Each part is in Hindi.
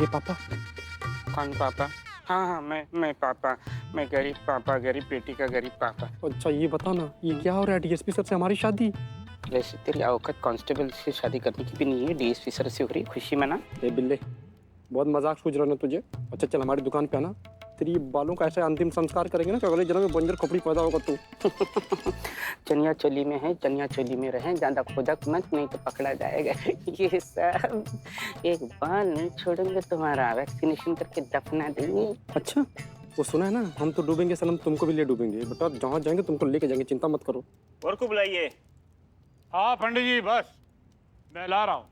ये पापा। कौन पापा? हाँ हाँ, मैं पापा। मैं गरीब पापा, गरीब बेटी का गरीब पापा। अच्छा ये बता ना, ये क्या हो रहा है? डीएसपी सर से हमारी शादी? वैसे तेरी औकात कांस्टेबल से शादी करने की भी नहीं है, डीएसपी सर से हो रही, खुशी मना। ए बिल्ले, बहुत मजाक सूझ रहा ना तुझे? अच्छा चल हमारी दुकान पे आना, तेरी बालों का ऐसा अंतिम संस्कार करेंगे ना कि अगले जन्म में बंजर खोपड़ी पैदा होगा तू। चनिया चोली में है, चनिया चोली में रहे, ज्यादा खोदक मत, नहीं तो पकड़ा जाएगा। ये सब एक बाल नहीं छोड़ेंगे तुम्हारा, वैक्सीनेशन करके दफना देंगे। अच्छा वो सुना है ना, हम तो डूबेंगे सनम, तुमको भी ले डूबेंगे बेटा, जहाँ जाएंगे तुमको लेके जाएंगे, चिंता मत करो। और को बुलाइए। हाँ पंडित जी, बस मैं ला रहा हूँ।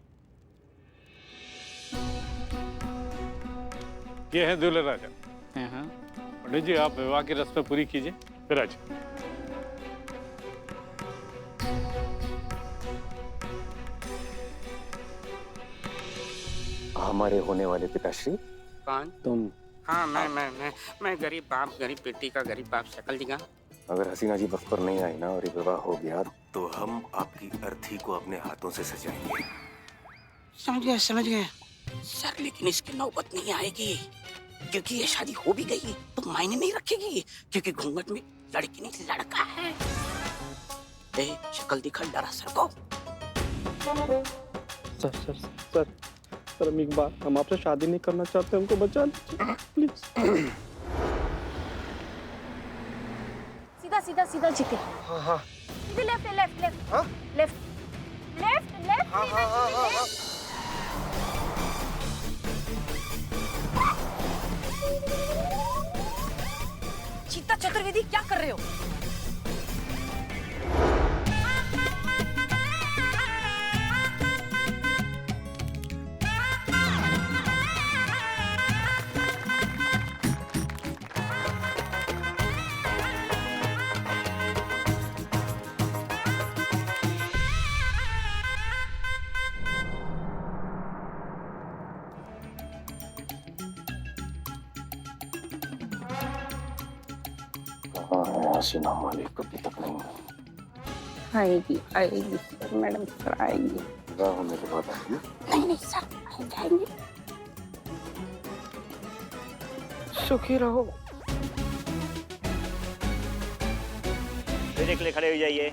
ये है दूल्हे राजा। पंडित जी आप विवाह की रस्में पूरी कीजिए, फिर आज। हमारे होने वाले पिताश्री। कौन? तुम? हाँ मैं गरीब बाप, गरीब बेटी का गरीब बाप। शक्ल दिखा। अगर हसीना जी वक्त पर नहीं आई ना और ये विवाह हो गया तो हम आपकी अर्थी को अपने हाथों से सजाएंगे। समझ गए सर, लेकिन इसकी नौबत नहीं आएगी, क्योंकि ये शादी हो भी गई तो मायने नहीं रखेगी, क्योंकि घूंघट में लड़की नहीं लड़का है। शक्ल दिखा डरा सर को। सर सर सर सर, हम एक बार, हम आपसे शादी नहीं करना चाहते, हमको बचा लीजिए प्लीज। सीधा सीधा सीधा जीते। हाँ हाँ सीधे लेफ्ट लेफ्ट लेफ्ट हाँ लेफ्ट लेफ्ट लेफ्ट। हाँ हाँ हाँ हाँ हाँ। चीता चतुर्वेदी क्या कर रहे हो? कहाँ है हसीना मालिक? अभी तक नहीं आएगी सर, मैडम सर आएगी। विवाह होने के बाद आएगी। नहीं सर, आ जाएंगे। सुखी रहो। के लिए खड़े हो जाइए।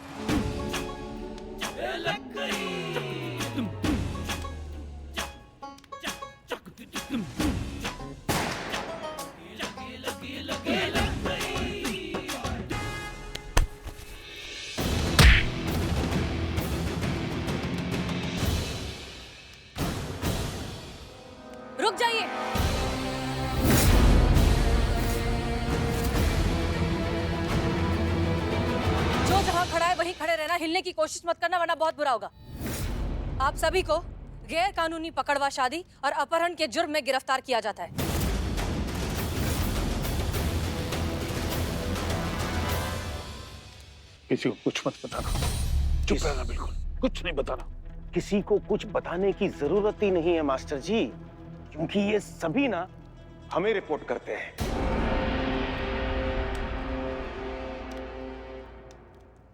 रुक जाइए। जो जहां खड़ा है वहीं खड़े रहना, हिलने की कोशिश मत करना वरना बहुत बुरा होगा। आप सभी को गैर कानूनी पकड़वा शादी और अपहरण के जुर्म में गिरफ्तार किया जाता है। किसी को कुछ मत बताना, चुप रहना, बिल्कुल कुछ नहीं बताना। किसी को कुछ बताने की जरूरत ही नहीं है मास्टर जी, क्योंकि ये सभी ना हमें रिपोर्ट करते हैं।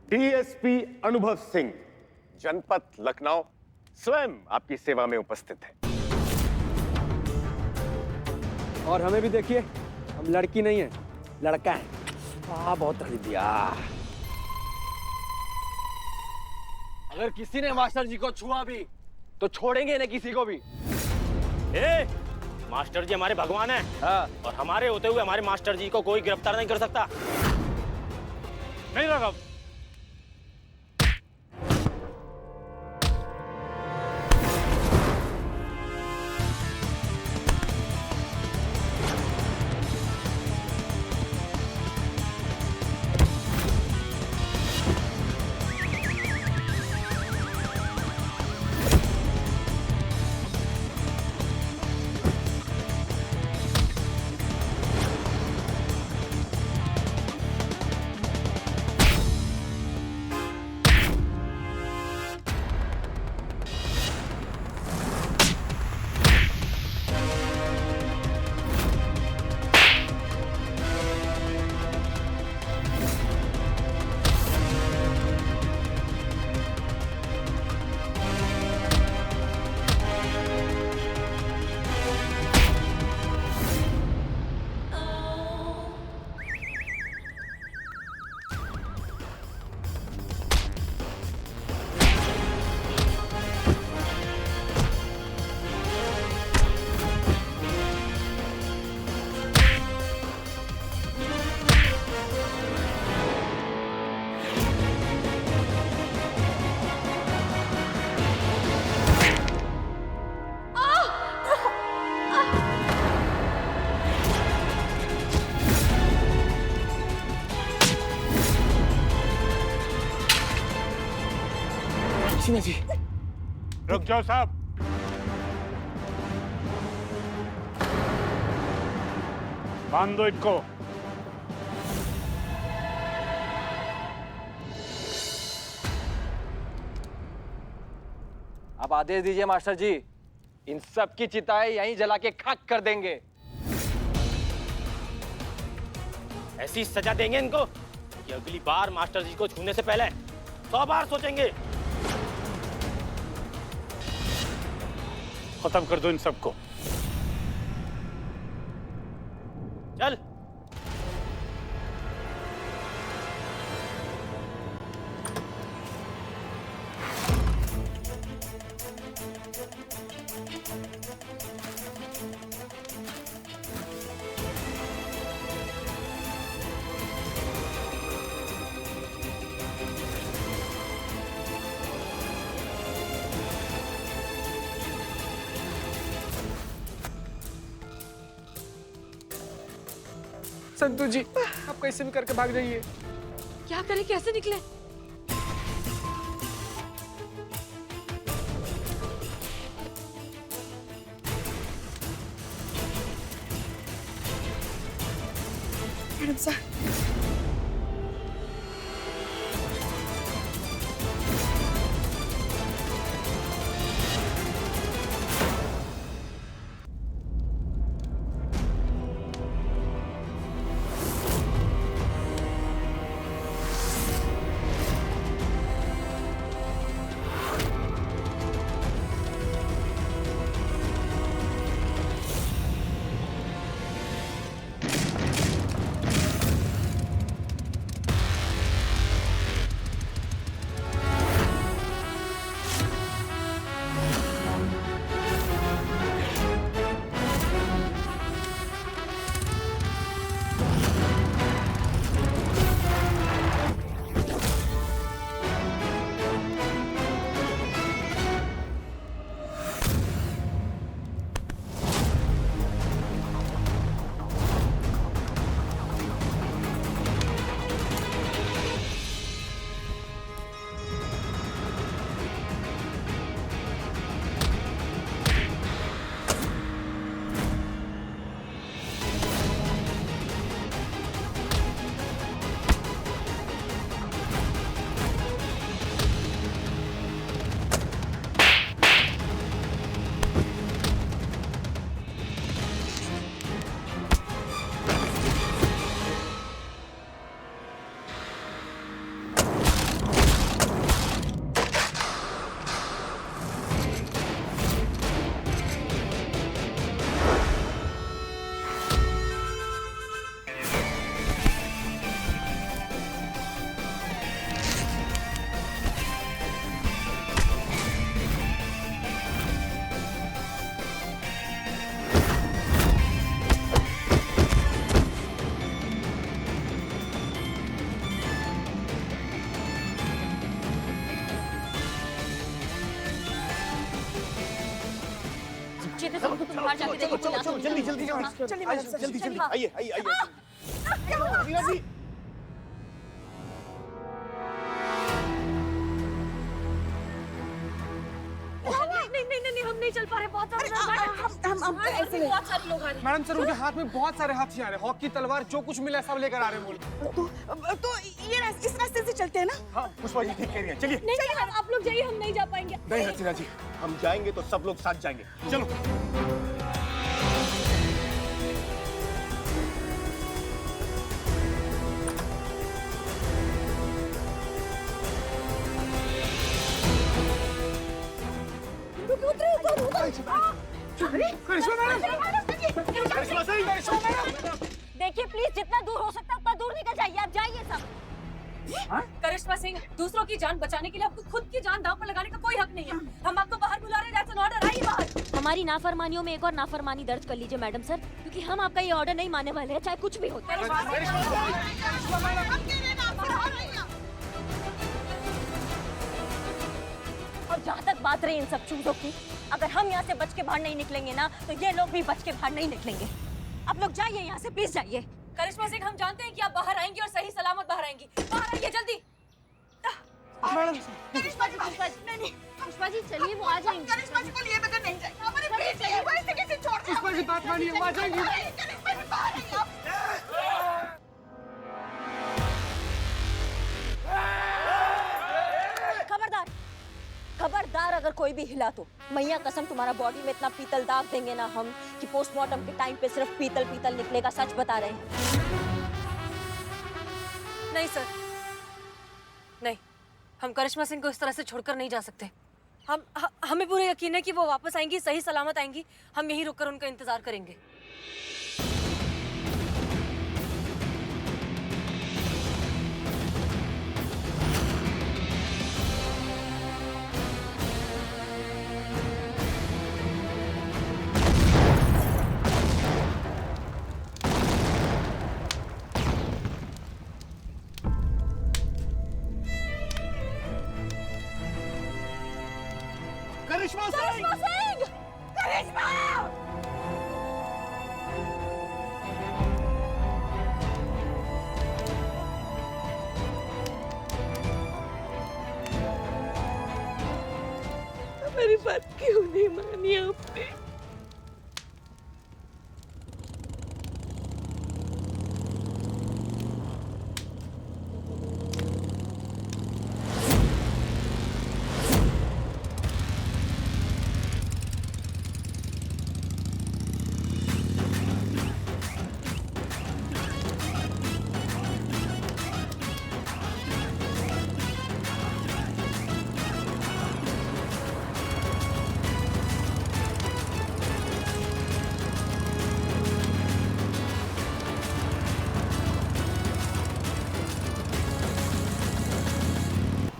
डीएसपी अनुभव सिंह, जनपद लखनऊ, स्वयं आपकी सेवा में उपस्थित है। और हमें भी देखिए, हम लड़की नहीं है, लड़का है। बहुत तकलीफ दिया। अगर किसी ने मास्टर जी को छुआ भी तो छोड़ेंगे ना किसी को भी। मास्टर जी हमारे भगवान हैं। हाँ। और हमारे होते हुए हमारे मास्टर जी को कोई गिरफ्तार नहीं कर सकता। नहीं रहा। सीना जी। रुक जाओ साहब। बांध दो इनको। आप आदेश दीजिए मास्टर जी, इन सब की चिताएं यहीं जला के खाक कर देंगे। ऐसी सजा देंगे इनको कि अगली बार मास्टर जी को छूने से पहले 100 बार सोचेंगे। खत्म कर दो इन सबको। चल। संतू जी, आप कैसे भी करके भाग जाइए। क्या करें, कैसे निकले? मैडम सर, जल्दी जल्दी चलिए मैडम सर, जल्दी चलिए। आइए आइए आइए। मीना जी, नहीं, हम नहीं चल पा रहे, बहुत हम ऐसे नहीं। बहुत सारे लोग आ रहे हैं। मैडम सर, उनके हाथ में बहुत सारे हथियार हैं, हॉकी, तलवार, जो कुछ मिला है सब लेकर आ रहे हैं बोल। तो ये इस रास्ते से चलते हैं ना? हाँ पुष्पा जी ठीक कह रही हैं, चलिए। नहीं, आप लोग जाइए, हम नहीं जा पाएंगे। नहीं हसीना जी, हम जाएंगे तो सब लोग साथ जाएंगे, चलो। देखिए प्लीज, जितना दूर हो सकता है उतना दूर निकल जाइए, आप जाइए सब। करिश्मा सिंह, दूसरों की जान बचाने के लिए आपको खुद की जान दांव पर लगाने का कोई हक नहीं है। हम आपको बाहर बुला रहे हैं, दैट्स एन ऑर्डर, आइए बाहर। हमारी नाफरमानियों में एक और नाफरमानी दर्ज कर लीजिए मैडम सर, क्योंकि हम आपका ये ऑर्डर नहीं मानने वाले हैं, चाहे कुछ भी हो। और जहाँ तक बात रही इन सब चीजों की, अगर हम यहाँ से बच के बाहर नहीं निकलेंगे ना, तो ये लोग भी बच के बाहर नहीं निकलेंगे। आप लोग जाइए यहाँ से, प्लीज जाइए। करिश्मा सिंह, हम जानते हैं कि आप बाहर आएंगी और सही सलामत बाहर आएंगी। बाहर आइए जल्दी। मैडम नहीं पुष्पा जी चलिए, वो आ जाएंगे। करिश्मा जी को लिए बगैर नहीं जाएगा। हमारे बीच में वो ऐसे कैसे छोड़ दिया? पुष्पा जी बात मानिए, वो आ जाएंगी। करिश्मा जी बाहर आइए आप। खबरदार, खबरदार, अगर कोई भी हिला तो मैया कसम तुम्हारा बॉडी में इतना पीतल दाग देंगे ना हम कि पोस्टमार्टम के टाइम पे सिर्फ पीतल पीतल निकलेगा। सच बता रहे हैं। नहीं सर, नहीं, हम करिश्मा सिंह को इस तरह से छोड़कर नहीं जा सकते। हमें पूरा यकीन है कि वो वापस आएंगी, सही सलामत आएंगी। हम यहीं रुककर उनका इंतजार करेंगे। करिश्मा सिंह! करिश्मा! मेरी बात क्यों नहीं मानी आपने?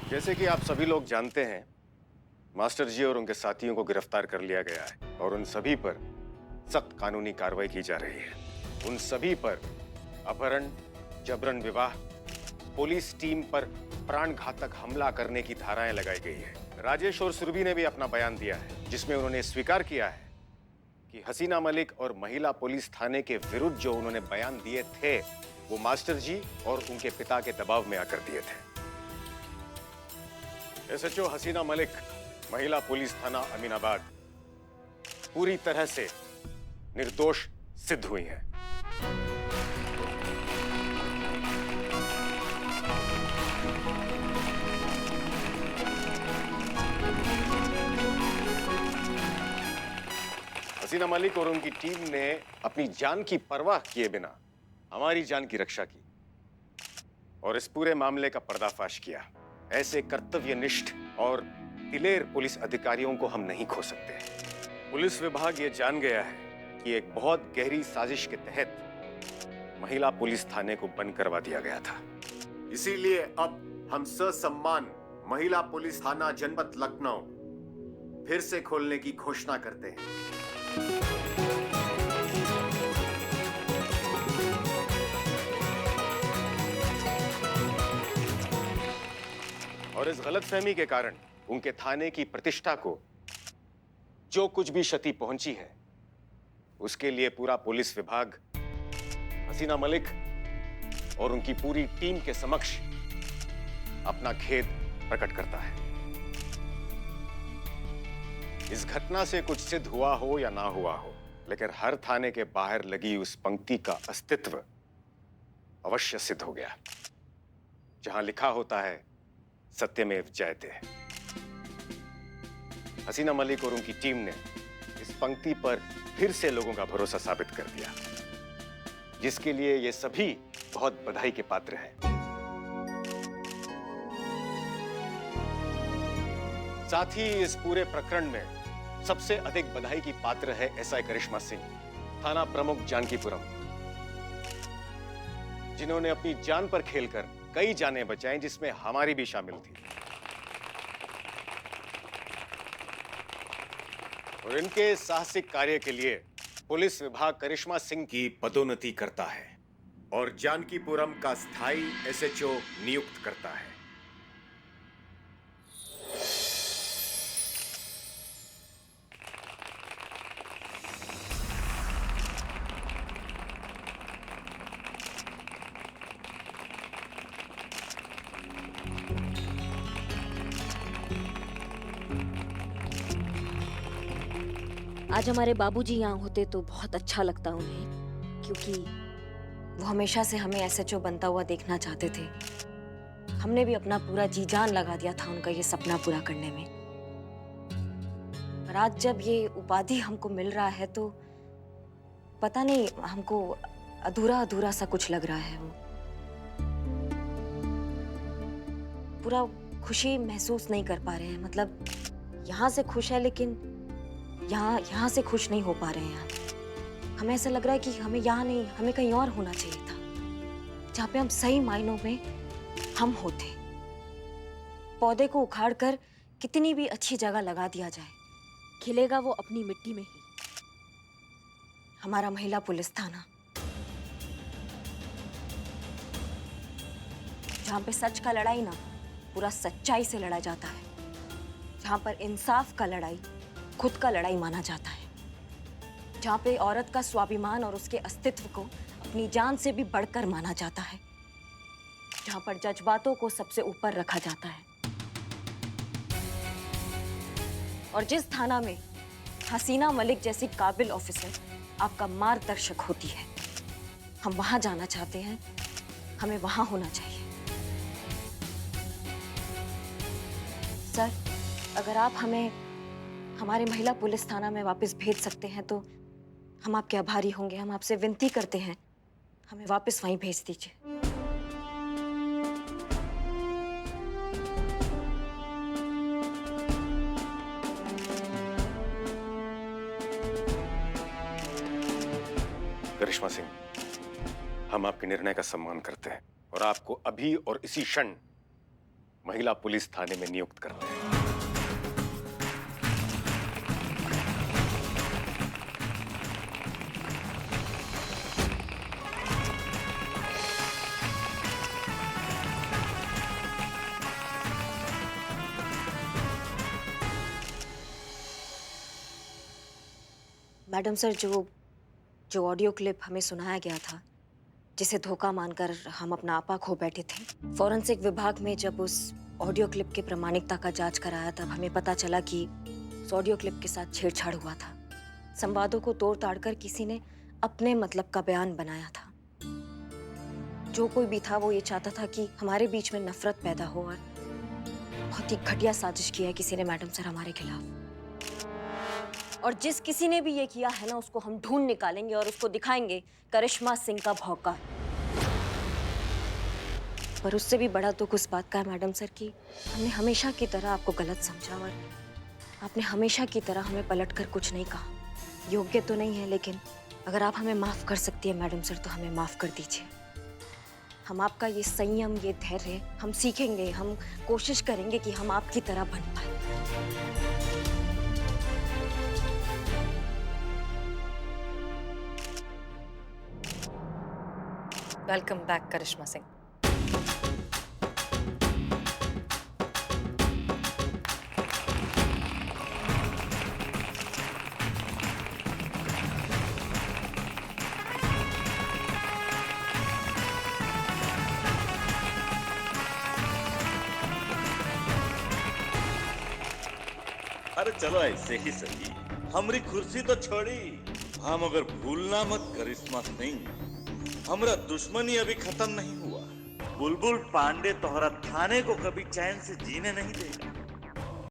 जैसे कि आप सभी लोग जानते हैं, मास्टर जी और उनके साथियों को गिरफ्तार कर लिया गया है और उन सभी पर सख्त कानूनी कार्रवाई की जा रही है। उन सभी पर अपहरण, जबरन विवाह, पुलिस टीम पर प्राणघातक हमला करने की धाराएं लगाई गई है। राजेश और सुरभि ने भी अपना बयान दिया है, जिसमें उन्होंने स्वीकार किया है कि हसीना मलिक और महिला पुलिस थाने के विरुद्ध जो उन्होंने बयान दिए थे, वो मास्टर जी और उनके पिता के दबाव में आकर दिए थे। एसएचओ हसीना मलिक, महिला पुलिस थाना अमीनाबाद, पूरी तरह से निर्दोष सिद्ध हुई हैं। हसीना मलिक और उनकी टीम ने अपनी जान की परवाह किए बिना हमारी जान की रक्षा की और इस पूरे मामले का पर्दाफाश किया। ऐसे कर्तव्यनिष्ठ और दिलेर पुलिस अधिकारियों को हम नहीं खो सकते। पुलिस विभाग ये जान गया है कि एक बहुत गहरी साजिश के तहत महिला पुलिस थाने को बंद करवा दिया गया था। इसीलिए अब हम ससम्मान महिला पुलिस थाना जनपद लखनऊ फिर से खोलने की घोषणा करते हैं। और इस गलतफहमी के कारण उनके थाने की प्रतिष्ठा को जो कुछ भी क्षति पहुंची है, उसके लिए पूरा पुलिस विभाग हसीना मलिक और उनकी पूरी टीम के समक्ष अपना खेद प्रकट करता है। इस घटना से कुछ सिद्ध हुआ हो या ना हुआ हो, लेकिन हर थाने के बाहर लगी उस पंक्ति का अस्तित्व अवश्य सिद्ध हो गया, जहां लिखा होता है सत्यमेव जयते। हसीना मलिक और उनकी टीम ने इस पंक्ति पर फिर से लोगों का भरोसा साबित कर दिया, जिसके लिए ये सभी बहुत बधाई के पात्र हैं। साथ ही इस पूरे प्रकरण में सबसे अधिक बधाई की पात्र है एसआई करिश्मा सिंह, थाना प्रमुख जानकीपुरम, जिन्होंने अपनी जान पर खेलकर कई जानें बचाई, जिसमें हमारी भी शामिल थी। और इनके साहसिक कार्य के लिए पुलिस विभाग करिश्मा सिंह की पदोन्नति करता है और जानकीपुरम का स्थायी एसएचओ नियुक्त करता है। आज हमारे बाबूजी यहाँ होते तो बहुत अच्छा लगता उन्हें, क्योंकि वो हमेशा से हमें एसएचओ बनता हुआ देखना चाहते थे। हमने भी अपना पूरा जी जान लगा दिया था उनका ये सपना पूरा करने में। पर आज जब ये उपाधि हमको मिल रहा है तो पता नहीं, हमको अधूरा अधूरा सा कुछ लग रहा है। वो पूरा खुशी महसूस नहीं कर पा रहे हैं। मतलब यहाँ से खुश है लेकिन यहाँ से खुश नहीं हो पा रहे हैं। हमें ऐसा लग रहा है कि हमें यहाँ नहीं, हमें कहीं और होना चाहिए था, जहाँ पे हम सही मायनों में हम होते। पौधे को उखाड़कर कितनी भी अच्छी जगह लगा दिया जाए, खिलेगा वो अपनी मिट्टी में ही। हमारा महिला पुलिस थाना, जहाँ पे सच का लड़ाई ना पूरा सच्चाई से लड़ा जाता है, जहाँ पर इंसाफ का लड़ाई खुद का लड़ाई माना जाता है, जहाँ पे औरत का स्वाभिमान और उसके अस्तित्व को अपनी जान से भी बढ़कर माना जाता है, जहाँ पर जज्बातों को सबसे ऊपर रखा जाता है। और जिस थाना में हसीना मलिक जैसी काबिल ऑफिसर आपका मार्गदर्शक होती है, हम वहां जाना चाहते हैं। हमें वहां होना चाहिए। सर, अगर आप हमें हमारे महिला पुलिस थाना में वापस भेज सकते हैं तो हम आपके आभारी होंगे। हम आपसे विनती करते हैं, हमें वापस वहीं भेज दीजिए। करिश्मा सिंह, हम आपके निर्णय का सम्मान करते हैं और आपको अभी और इसी क्षण महिला पुलिस थाने में नियुक्त करते हैं। मैडम सर, जो ऑडियो क्लिप हमें सुनाया गया था, जिसे धोखा मानकर हम अपना आपा खो बैठे थे, फॉरेंसिक विभाग में जब उस ऑडियो क्लिप की प्रामाणिकता का जांच कराया तब हमें पता चला कि उस ऑडियो क्लिप के साथ छेड़छाड़ हुआ था। संवादों को तोड़ ताड़ कर किसी ने अपने मतलब का बयान बनाया था। जो कोई भी था वो ये चाहता था कि हमारे बीच में नफरत पैदा हो, और बहुत ही घटिया साजिश की है किसी ने मैडम सर हमारे खिलाफ। और जिस किसी ने भी ये किया है ना, उसको हम ढूंढ निकालेंगे और उसको दिखाएंगे करिश्मा सिंह का भौकाल। पर उससे भी बड़ा दुख उस बात का है मैडम सर कि हमने हमेशा की तरह आपको गलत समझा और आपने हमेशा की तरह हमें पलटकर कुछ नहीं कहा। योग्य तो नहीं है, लेकिन अगर आप हमें माफ कर सकती है मैडम सर तो हमें माफ कर दीजिए। हम आपका ये संयम, ये धैर्य हम सीखेंगे। हम कोशिश करेंगे कि हम आपकी तरह बन पाए। वेलकम बैक करिश्मा सिंह। अरे चलो ऐसे ही सही, हमारी कुर्सी तो छोड़ी, हम अगर भूलना मत करिश्मा सिंह, हमरा दुश्मनी अभी खत्म नहीं हुआ। बुलबुल पांडे तोहरा थाने को कभी चैन से जीने नहीं देगा।